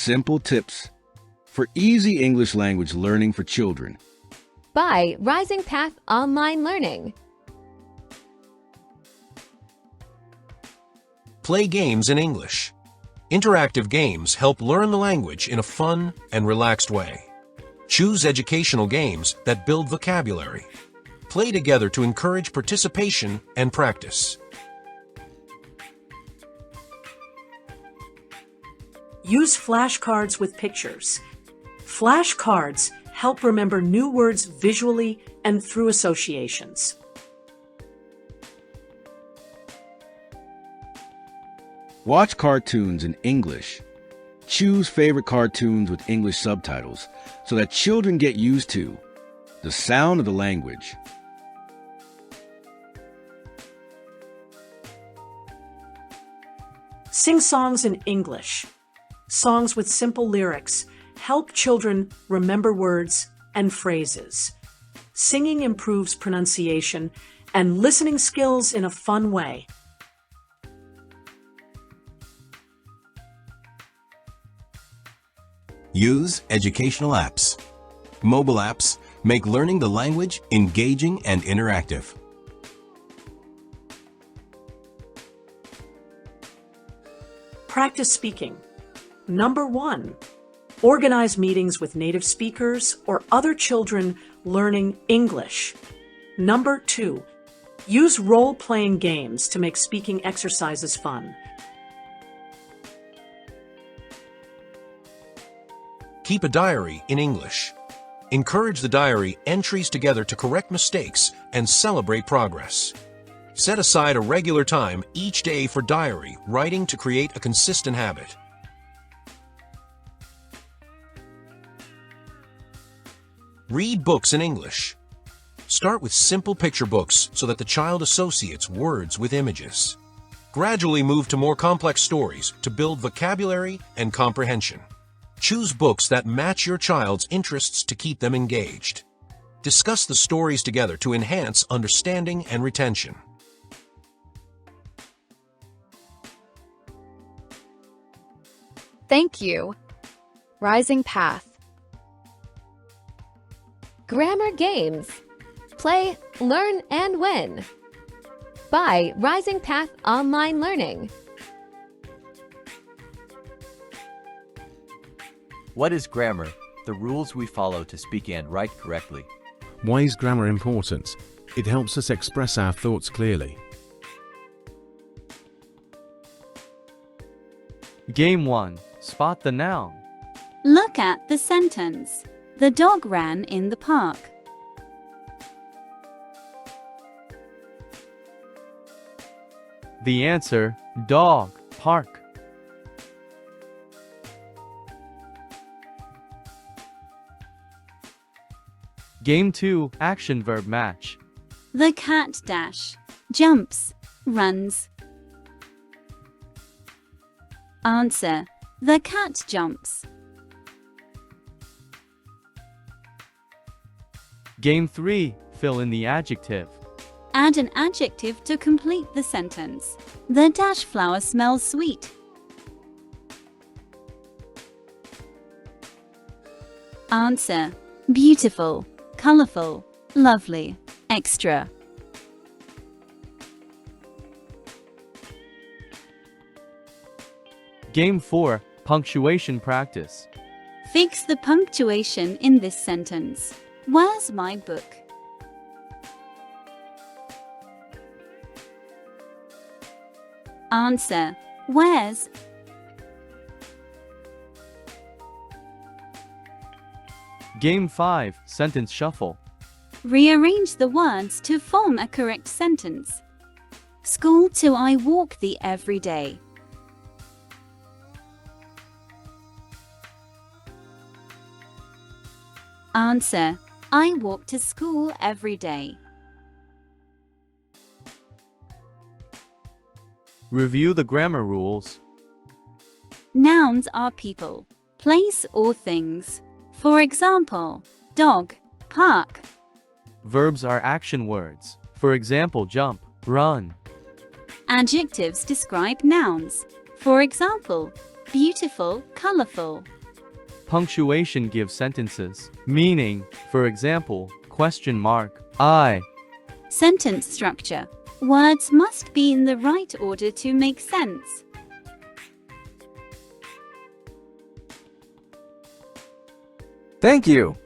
simple tips for easy English language learning for children. By Rising Path Online Learning. Play games in English. Interactive games help learn the language in a fun and relaxed way. Choose educational games that build vocabulary. Play together to encourage participation and practice. Use flashcards with pictures. Flashcards help remember new words visually and through associations. Watch cartoons in English. Choose favorite cartoons with English subtitles so that children get used to the sound of the language. Sing songs in English. Songs with simple lyrics help children remember words and phrases. Singing improves pronunciation and listening skills in a fun way. Use educational apps. Mobile apps make learning the language engaging and interactive. Practice speaking. Number 1. Organize meetings with native speakers or other children learning English. Number 2. Use role-playing games to make speaking exercises fun. Keep a diary in English. Encourage the diary entries together to correct mistakes and celebrate progress. Set aside a regular time each day for diary writing to create a consistent habit. Read books in English. Start with simple picture books so that the child associates words with images. Gradually move to more complex stories to build vocabulary and comprehension. Choose books that match your child's interests to keep them engaged. Discuss the stories together to enhance understanding and retention. Thank you. Rising Path. Grammar Games. Play, learn, and win. By Rising Path Online Learning. What is grammar? The rules we follow to speak and write correctly. Why is grammar important? It helps us express our thoughts clearly. Game 1. Spot the noun. Look at the sentence. The dog ran in the park. The answer, dog, park. Game 2, action verb match. The cat dash, jumps, runs. Answer. The cat jumps. Game 3, fill in the adjective. Add an adjective to complete the sentence. The dash flower smells sweet. Answer. Beautiful, colorful, lovely, extra. Game 4, punctuation practice. Fix the punctuation in this sentence. Where's my book? Answer. Where's? Game 5, sentence shuffle. Rearrange the words to form a correct sentence. School to I walk thee every day. Answer. I walk to school every day. Review the grammar rules. Nouns are people, place, or things. For example, dog, park. Verbs are action words. For example, jump, run. Adjectives describe nouns. For example, beautiful, colorful, Punctuation gives sentences meaning. For example, question mark, I. Sentence structure. Words must be in the right order to make sense. Thank you.